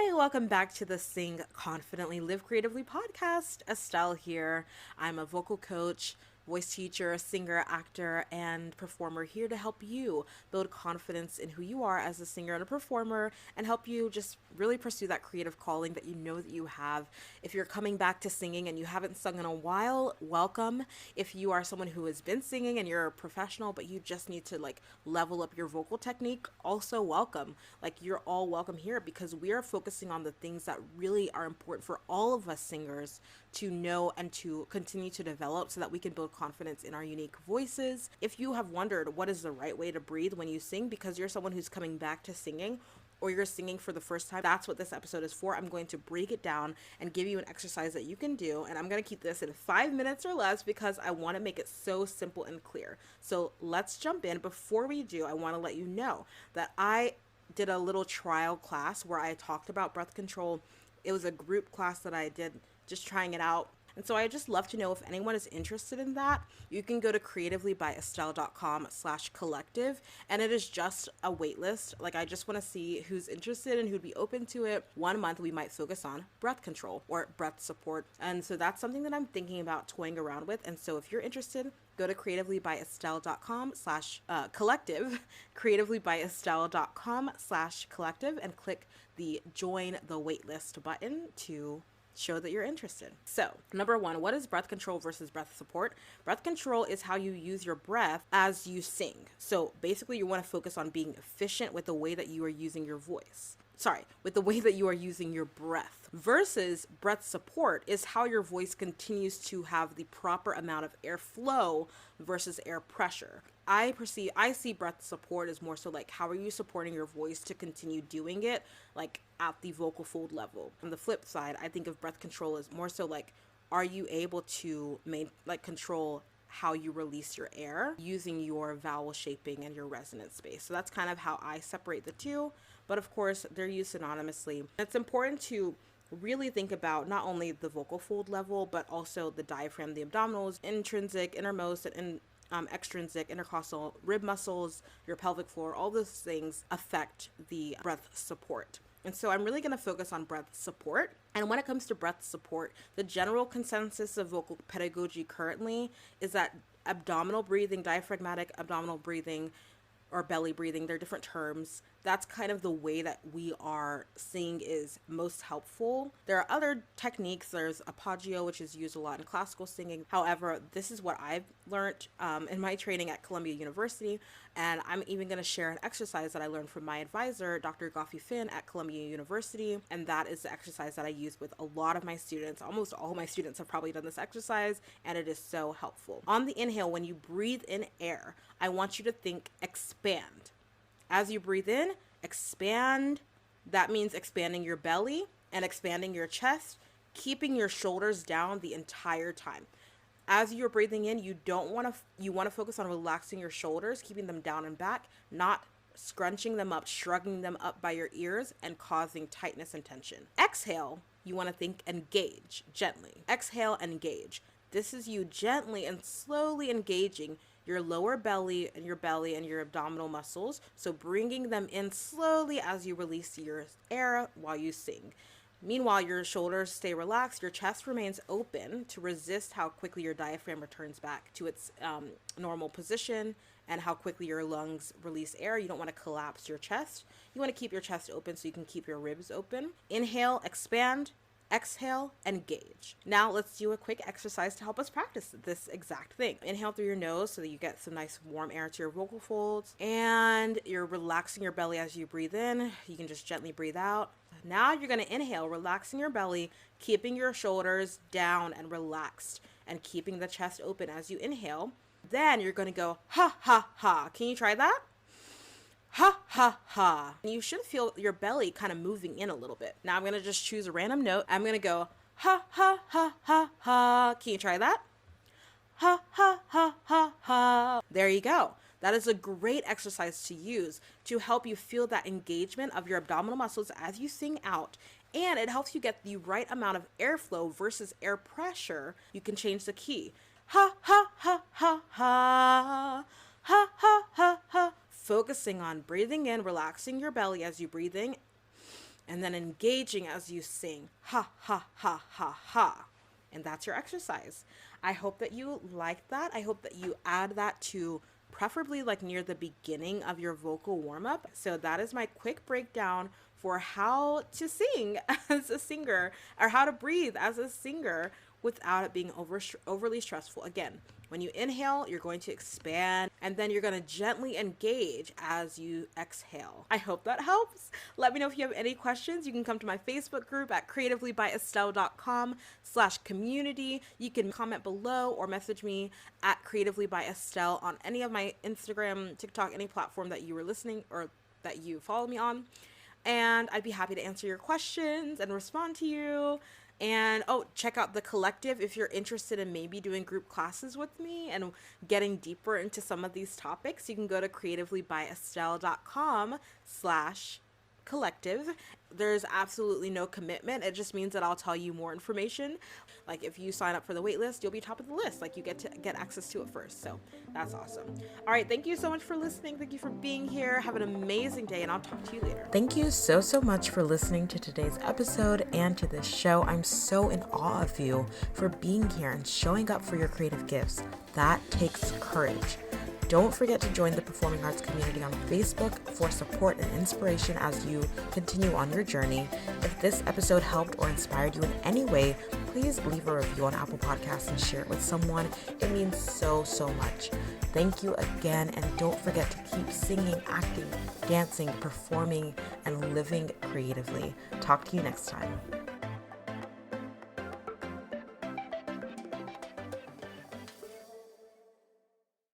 Hi, welcome back to the Sing Confidently Live Creatively podcast. Estelle here. I'm a vocal coach, voice teacher, singer, actor, and performer here to help you build confidence in who you are as a singer and a performer and help you just really pursue that creative calling that you know that you have. If you're coming back to singing and you haven't sung in a while, welcome. If you are someone who has been singing and you're a professional but you just need to level up your vocal technique, also welcome. You're all welcome here because we are focusing on the things that really are important for all of us singers to know and to continue to develop so that we can build confidence in our unique voices. If you have wondered what is the right way to breathe when you sing because you're someone who's coming back to singing or you're singing for the first time, that's what this episode is for. I'm going to break it down and give you an exercise that you can do, and I'm going to keep this in 5 minutes or less because I want to make it so simple and clear. So let's jump in. Before we do, I want to let you know that I did a little trial class where I talked about breath control. It was a group class that I did, just trying it out. And so I just love to know if anyone is interested in that. You can go to creativelybyestelle.com/collective, and it is just a wait list. I just want to see who's interested and who'd be open to it. 1 month we might focus on breath control or breath support. And so that's something that I'm thinking about toying around with. And so if you're interested, go to creativelybyestelle.com/collective, creativelybyestelle.com/collective, and click the join the waitlist button to show that you're interested. So, number one, what is breath control versus breath support? Breath control is how you use your breath as you sing. So basically you want to focus on being efficient with the way that you are using your voice. With the way that you are using your breath. Versus breath support is how your voice continues to have the proper amount of airflow versus air pressure. I see breath support as more so how are you supporting your voice to continue doing it at the vocal fold level. On the flip side, I think of breath control as more so are you able to control how you release your air using your vowel shaping and your resonance space. So that's kind of how I separate the two, but of course they're used synonymously. It's important to really think about not only the vocal fold level, but also the diaphragm, the abdominals, intrinsic, innermost, and extrinsic, intercostal, rib muscles, your pelvic floor. All those things affect the breath support. And so I'm really going to focus on breath support. And when it comes to breath support, the general consensus of vocal pedagogy currently is that abdominal breathing, diaphragmatic abdominal breathing, or belly breathing, they're different terms. That's kind of the way that we are seeing is most helpful. There are other techniques. There's apagio, which is used a lot in classical singing. However, this is what I've learned in my training at Columbia University. And I'm even going to share an exercise that I learned from my advisor, Dr. Goffey Finn at Columbia University. And that is the exercise that I use with a lot of my students. Almost all my students have probably done this exercise, and it is so helpful. On the inhale, when you breathe in air, I want you to think expand. As you breathe in, expand. That means expanding your belly and expanding your chest, keeping your shoulders down the entire time. As you're breathing in, you want to focus on relaxing your shoulders, keeping them down and back, not scrunching them up, shrugging them up by your ears and causing tightness and tension. Exhale, you want to think engage gently. Exhale, engage. This is you gently and slowly engaging your lower belly and your abdominal muscles. So bringing them in slowly as you release your air while you sing. Meanwhile, your shoulders stay relaxed, your chest remains open to resist how quickly your diaphragm returns back to its normal position and how quickly your lungs release air. You don't want to collapse your chest. You want to keep your chest open so you can keep your ribs open. Inhale, expand. Exhale, engage. Now let's do a quick exercise to help us practice this exact thing. Inhale through your nose so that you get some nice warm air to your vocal folds, and you're relaxing your belly as you breathe in. You can just gently breathe out. Now you're going to inhale, relaxing your belly, keeping your shoulders down and relaxed, and keeping the chest open as you inhale. Then you're going to go ha ha ha. Can you try that? Ha ha ha. You should feel your belly kind of moving in a little bit. Now I'm going to just choose a random note. I'm going to go ha ha ha ha ha. Can you try that? Ha ha ha ha ha. There you go. That is a great exercise to use to help you feel that engagement of your abdominal muscles as you sing out. And it helps you get the right amount of airflow versus air pressure. You can change the key. Ha ha ha ha ha. Ha ha ha ha. Focusing on breathing in, relaxing your belly as you breathe in, and then engaging as you sing. Ha, ha, ha, ha, ha. And that's your exercise. I hope that you like that. I hope that you add that to preferably like near the beginning of your vocal warm-up. So that is my quick breakdown for how to sing as a singer, or how to breathe as a singer without it being overly stressful. Again, when you inhale, you're going to expand, and then you're going to gently engage as you exhale. I hope that helps. Let me know if you have any questions. You can come to my Facebook group at creativelybyestelle.com/community. You can comment below or message me at creativelybyestelle on any of my Instagram, TikTok, any platform that you were listening or that you follow me on. And I'd be happy to answer your questions and respond to you. And check out the collective if you're interested in maybe doing group classes with me and getting deeper into some of these topics. You can go to creativelybyestelle.com/collective. There's absolutely no commitment. It just means that I'll tell you more information. Like if you sign up for the wait list, you'll be top of the list. Like you get to get access to it first. So that's awesome. All right. Thank you so much for listening. Thank you for being here. Have an amazing day, and I'll talk to you later. Thank you so much for listening to today's episode and to this show. I'm so in awe of you for being here and showing up for your creative gifts. That takes courage. Don't forget to join the performing arts community on Facebook for support and inspiration as you continue on your journey. If this episode helped or inspired you in any way, please leave a review on Apple Podcasts and share it with someone. It means so much. Thank you again, and don't forget to keep singing, acting, dancing, performing, and living creatively. Talk to you next time.